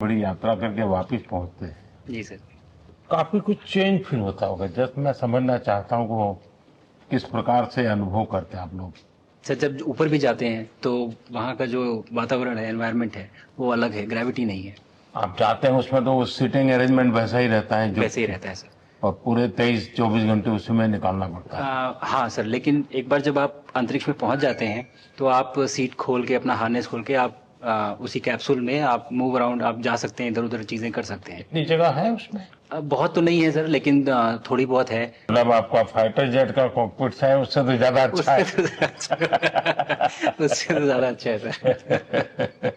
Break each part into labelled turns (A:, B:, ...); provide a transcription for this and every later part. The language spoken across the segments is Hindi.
A: बड़ी यात्रा करके वापस पहुंचते हैं,
B: जी सर।
A: काफी कुछ चेंज फील होता होगा। जस्ट मैं समझना चाहता हूँ वो किस प्रकार से अनुभव करते हैं आप लोग।
B: सर जब ऊपर भी जाते हैं तो वहाँ का जो वातावरण है, एनवायरनमेंट है, वो अलग है, ग्रेविटी नहीं है।
A: आप जाते हैं उसमें तो वो सीटिंग अरेंजमेंट वैसा ही रहता है जो,
B: वैसे ही रहता है सर।
A: और पूरे 23-24 घंटे उसी में निकालना पड़ता है।
B: हाँ सर, लेकिन एक बार जब आप अंतरिक्ष में पहुंच जाते हैं तो आप सीट खोल के, अपना हार्नेस खोल के, आप उसी कैप्सूल में आप मूव अराउंड, आप जा सकते हैं, इधर उधर चीजें कर सकते हैं।
A: इतनी जगह है उसमें?
B: बहुत तो नहीं है सर, लेकिन थोड़ी बहुत है।
A: मतलब आपका फाइटर जेट का कॉकपिट है, उससे तो ज्यादा अच्छा है।
B: उससे तो ज्यादा अच्छा है सर।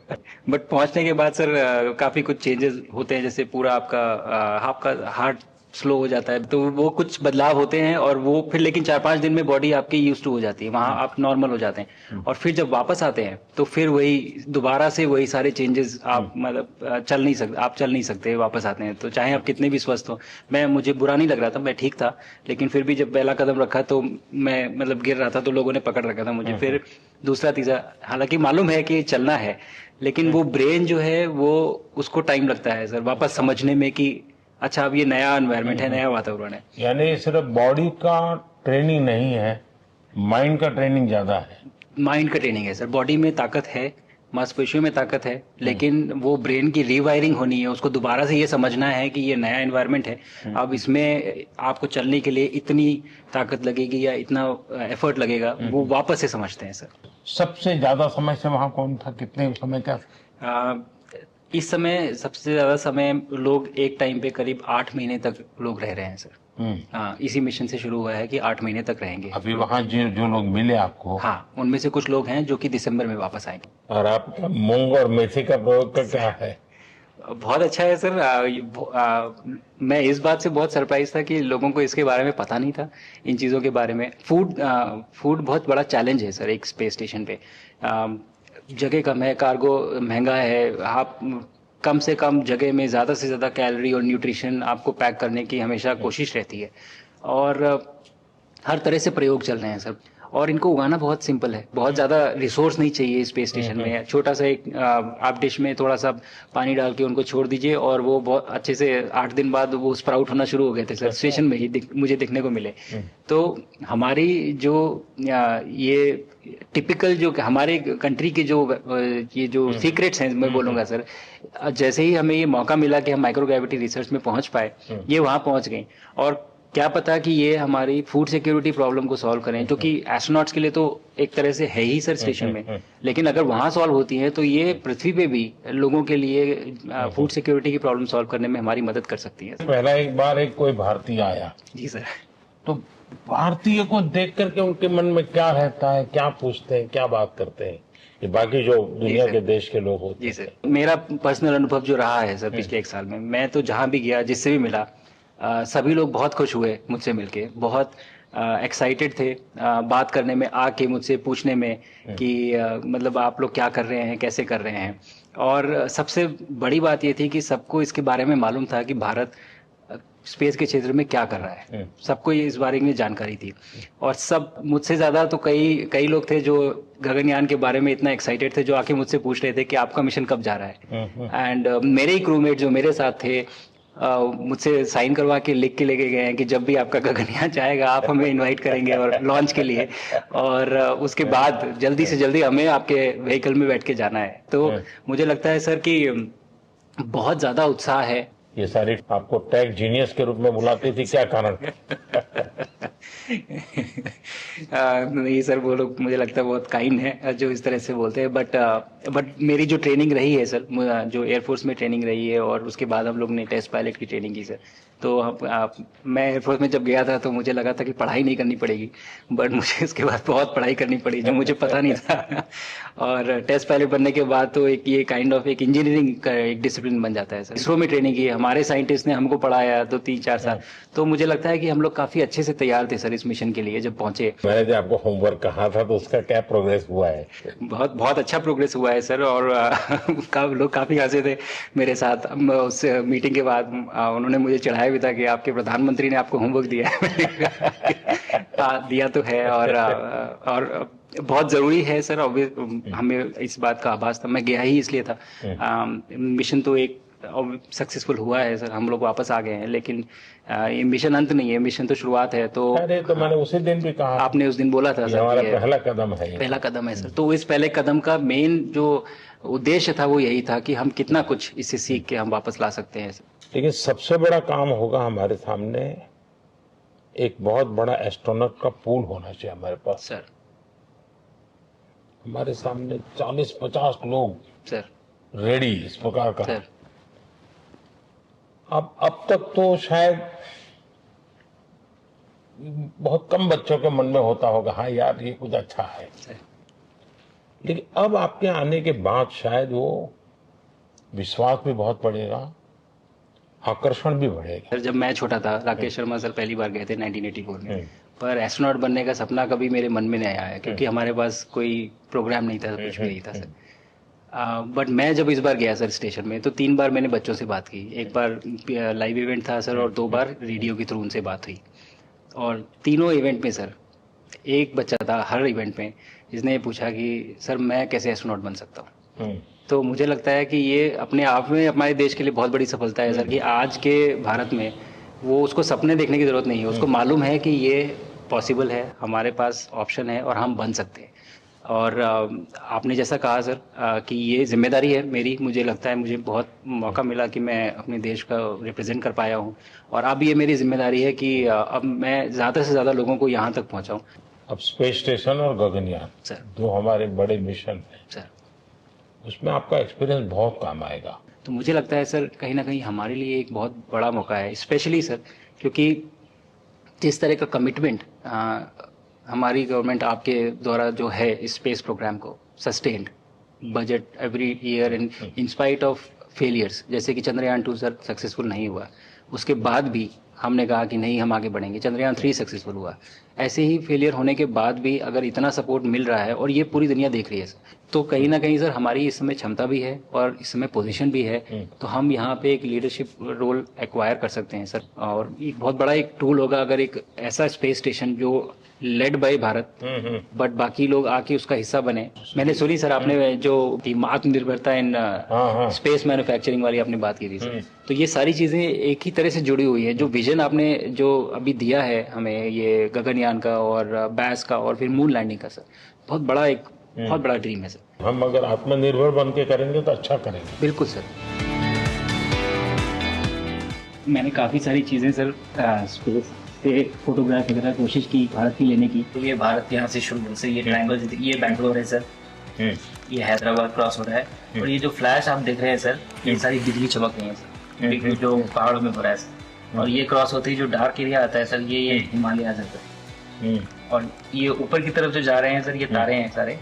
B: बट पहुंचने के बाद सर काफी कुछ चेंजेस होते हैं, जैसे पूरा आपका हार्ट स्लो हो जाता है, तो वो कुछ बदलाव होते हैं, और वो फिर लेकिन 4-5 दिन में बॉडी आपकी यूज टू हो जाती है, वहां आप नॉर्मल हो जाते हैं। और फिर जब वापस आते हैं तो फिर वही दोबारा से वही सारे चेंजेस, आप मतलब चल नहीं सकते वापस आते हैं, तो चाहे आप कितने भी स्वस्थ हो। मुझे बुरा नहीं लग रहा था, मैं ठीक था, लेकिन फिर भी जब पहला कदम रखा तो मैं मतलब गिर रहा था, तो लोगों ने पकड़ रखा था मुझे। फिर दूसरा तीसरा, हालांकि मालूम है कि चलना है, लेकिन वो ब्रेन जो है वो, उसको टाइम लगता है सर वापस समझने में कि अच्छा अब ये नया एनवायरनमेंट है, नया वातावरण है।
A: यानी सिर्फ बॉडी का ट्रेनिंग नहीं है, माइंड का ट्रेनिंग ज्यादा है।
B: माइंड का ट्रेनिंग है सर। बॉडी में ताकत है, मांसपेशियों में ताकत है, लेकिन वो ब्रेन की रीवायरिंग होनी है, उसको दोबारा से ये समझना है कि ये नया एनवायरनमेंट है। अब इसमें आपको चलने के लिए इतनी ताकत लगेगी या इतना एफर्ट लगेगा, वो वापस से समझते हैं सर।
A: सबसे ज्यादा समय से वहां कौन था, कितने समय का?
B: आ, इस समय सबसे ज्यादा समय लोग एक टाइम पे करीब 8 महीने तक लोग रह रहे हैं सर। हाँ, इसी मिशन से शुरू हुआ है कि 8 महीने तक रहेंगे।
A: अभी वहां जो जो लोग मिले आपको,
B: हाँ, उनमें से कुछ लोग हैं जो कि दिसंबर में वापस आएंगे।
A: और आपका मूंग और मेथी का प्रयोग का क्या है?
B: बहुत अच्छा है सर। मैं इस बात से बहुत सरप्राइज था कि लोगों को इसके बारे में पता नहीं था, इन चीज़ों के बारे में। फूड बहुत बड़ा चैलेंज है सर एक स्पेस स्टेशन पे। जगह कम है, कार्गो महंगा है, आप कम से कम जगह में ज़्यादा से ज़्यादा कैलोरी और न्यूट्रिशन आपको पैक करने की हमेशा कोशिश रहती है। और हर तरह से प्रयोग चल रहे हैं सर। और इनको उगाना बहुत सिंपल है, बहुत ज़्यादा रिसोर्स नहीं चाहिए स्पेस स्टेशन में। छोटा सा एक आप डिश में थोड़ा सा पानी डाल के उनको छोड़ दीजिए, और वो बहुत अच्छे से 8 दिन बाद वो स्प्राउट होना शुरू हो गए थे सर, स्टेशन में ही मुझे देखने को मिले। तो हमारी जो ये टिपिकल जो हमारे कंट्री के जो ये जो सीक्रेट्स हैं, मैं बोलूँगा सर, जैसे ही हमें ये मौका मिला कि हम माइक्रोग्रेविटी रिसर्च में पहुंच पाए, ये वहाँ पहुंच गई। और क्या पता कि ये हमारी फूड सिक्योरिटी प्रॉब्लम को सॉल्व करें, क्योंकि एस्ट्रोनॉट्स के लिए तो एक तरह से है ही सर स्टेशन में, लेकिन अगर वहां सॉल्व होती है तो ये पृथ्वी पे भी लोगों के लिए फूड सिक्योरिटी की प्रॉब्लम सॉल्व करने में हमारी मदद कर सकती है।
A: पहला एक बार एक कोई भारतीय आया,
B: जी सर।
A: तो भारतीय को देख करके उनके मन में क्या रहता है, क्या पूछते हैं, क्या बात करते हैं, ये बाकी जो दुनिया के देश के लोग होते
B: जी
A: हैं?
B: सर, मेरा पर्सनल अनुभव जो रहा है सर पिछले 1 साल में, मैं तो जहां भी गया, जिससे भी मिला, सभी लोग बहुत खुश हुए मुझसे मिलके, बहुत एक्साइटेड थे बात करने में, आके मुझसे पूछने में कि मतलब आप लोग क्या कर रहे हैं, कैसे कर रहे हैं। और सबसे बड़ी बात ये थी कि सबको इसके बारे में मालूम था कि भारत स्पेस के क्षेत्र में क्या कर रहा है, सबको ये इस बारे में जानकारी थी। और सब मुझसे ज़्यादा तो कई कई लोग थे जो गगनयान के बारे में इतना एक्साइटेड थे, जो आके मुझसे पूछ रहे थे कि आपका मिशन कब जा रहा है। एंड मेरे ही क्रूमेट जो मेरे साथ थे, मुझसे साइन करवा के लिख के लेके गए हैं कि जब भी आपका गगनयान जाएगा आप हमें इनवाइट करेंगे और लॉन्च के लिए, और उसके बाद जल्दी से जल्दी हमें आपके व्हीकल में बैठ के जाना है। तो मुझे लगता है सर कि बहुत ज़्यादा उत्साह है।
A: ये सारी आपको टेक जीनियस के रूप में बुलाती थी, क्या कारण?
B: नहीं सर, वो लोग मुझे लगता है बहुत काइंड है जो इस तरह से बोलते हैं। बट मेरी जो ट्रेनिंग रही है सर, जो एयरफोर्स में ट्रेनिंग रही है, और उसके बाद हम लोग ने टेस्ट पायलट की ट्रेनिंग की सर। तो मैं एयरफोर्स में जब गया था तो मुझे लगा था कि पढ़ाई नहीं करनी पड़ेगी, बट मुझे इसके बाद बहुत पढ़ाई करनी पड़ी जो मुझे पता नहीं था। और टेस्ट पायलट बनने के बाद तो एक ये काइंड ऑफ एक इंजीनियरिंग का एक डिसिप्लिन बन जाता है सर। इसरो में ट्रेनिंग की, हमारे साइंटिस्ट ने हमको पढ़ाया 2-3-4 साल। तो मुझे लगता है कि हम लोग काफी अच्छे से तैयार थे सर इस मिशन के लिए जब पहुंचे।
A: मैंने जो आपको होमवर्क कहा था तो उसका क्या प्रोग्रेस हुआ है?
B: बहुत बहुत अच्छा प्रोग्रेस हुआ है सर। और लोग काफी हंसे थे मेरे साथ। उस मीटिंग के बाद उन्होंने मुझे चढ़ाया भी था कि आपके प्रधानमंत्री ने आपको होमवर्क दिया है। दिया तो है, और बहुत जरूरी है सर। हमें इस बात का आभास था, मैं गया ही इसलिए था। मिशन तो एक सक्सेसफुल हुआ है सर, हम लोग वापस आ गए हैं, लेकिन ये मिशन अंत नहीं है, मिशन तो शुरुआत है। तो
A: अरे तो मैंने उसी दिन भी कहा था
B: आपने उस दिन बोला था
A: कि
B: सर
A: हमारा
B: कि ये
A: पहला कदम है ये।
B: पहला कदम है सर। तो इस पहले कदम का मेन जो उद्देश्य था वो यही था कि हम कितना कुछ इससे सीख के हम वापस ला सकते हैं सर।
A: लेकिन सबसे बड़ा काम होगा हमारे सामने, एक बहुत बड़ा एस्ट्रोनॉट का पूल होना चाहिए हमारे पास।
B: सर
A: हमारे सामने 40-50 लोग
B: सर
A: रेडी इस प्रकार का।
B: सर
A: अब तक तो शायद बहुत कम बच्चों के मन में होता होगा, हाँ यार ये कुछ अच्छा है,
B: सर
A: लेकिन अब आपके आने के बाद शायद वो विश्वास भी बहुत बढ़ेगा, आकर्षण भी बढ़ेगा।
B: सर जब मैं छोटा था, राकेश शर्मा सर पहली बार गए थे 1984 में,
A: हम्म।
B: पर एस्ट्रोनॉट बनने का सपना कभी मेरे मन में नहीं आया, क्योंकि हमारे पास कोई प्रोग्राम नहीं था, कुछ भी नहीं था सर। बट मैं जब इस बार गया सर स्टेशन में, तो 3 बार मैंने बच्चों से बात की। एक बार लाइव इवेंट था सर, और 2 बार रेडियो के थ्रू उनसे बात हुई। और तीनों इवेंट में सर एक बच्चा था हर इवेंट में जिसने ये पूछा कि सर मैं कैसे एस्ट्रोनॉट बन सकता हूँ। तो मुझे लगता है कि ये अपने आप में हमारे देश के लिए बहुत बड़ी सफलता है सर, कि आज के भारत में वो उसको सपने देखने की ज़रूरत नहीं है, उसको मालूम है कि ये पॉसिबल है, हमारे पास ऑप्शन है और हम बन सकते हैं। और आपने जैसा कहा सर कि ये जिम्मेदारी है मेरी, मुझे लगता है मुझे बहुत मौका मिला कि मैं अपने देश का रिप्रेजेंट कर पाया हूँ, और अब ये मेरी जिम्मेदारी है कि अब मैं ज़्यादा से ज़्यादा लोगों को यहाँ तक पहुँचाऊँ।
A: अब स्पेस स्टेशन और गगनयान
B: सर
A: जो हमारे बड़े मिशन हैं,
B: सर
A: उसमें आपका एक्सपीरियंस बहुत काम आएगा।
B: तो मुझे लगता है सर कहीं ना कहीं हमारे लिए एक बहुत बड़ा मौका है, स्पेशली सर क्योंकि जिस तरह का कमिटमेंट हमारी गवर्नमेंट आपके द्वारा जो है इस स्पेस प्रोग्राम को sustained budget every year in spite of failures, जैसे कि चंद्रयान 2 सर सक्सेसफुल नहीं हुआ, उसके बाद भी हमने कहा कि नहीं हम आगे बढ़ेंगे, चंद्रयान 3 सक्सेसफुल हुआ। ऐसे ही फेलियर होने के बाद भी अगर इतना सपोर्ट मिल रहा है और ये पूरी दुनिया देख रही है सर, तो कहीं ना कहीं सर हमारी इस समय क्षमता भी है और इस समय पोजीशन भी है, तो हम यहाँ पे एक लीडरशिप रोल एक्वायर कर सकते हैं सर। और एक बहुत बड़ा एक टूल होगा अगर एक ऐसा स्पेस स्टेशन जो लेड बाय भारत बट बाकी लोग आके उसका हिस्सा बने। मैंने सुनी सर आपने जो आत्मनिर्भरता इन स्पेस मैन्युफैक्चरिंग वाली आपने बात की थी सर, तो ये सारी चीजें एक ही तरह से जुड़ी हुई है। जो विजन आपने जो अभी दिया है हमें ये गगनयान का और बैस का और फिर मून लैंडिंग का सर, बहुत बड़ा एक बहुत बड़ा ड्रीम है सर।
A: हम अगर आत्मनिर्भर बन के करेंगे तो अच्छा करेंगे।
B: बिल्कुल सर। मैंने काफ़ी सारी चीज़ें सर स्पेस से फोटोग्राफ वगैरह कोशिश की भारत की लेने की।
C: तो ये भारत यहाँ से शुरू से ये ट्रायंगल, ये बैंगलोर है सर, ये हैदराबाद क्रॉस हो रहा है, और ये जो फ्लैश आप देख रहे हैं सर ये सारी बिजली चमक रही है सर, बिजली जो पहाड़ों में हो रहा है सर। और ये क्रॉस होते ही जो डार्क एरिया आता है सर ये हिमालय आ जाता है। और ये ऊपर की तरफ जो जा रहे हैं सर ये तारे हैं सारे,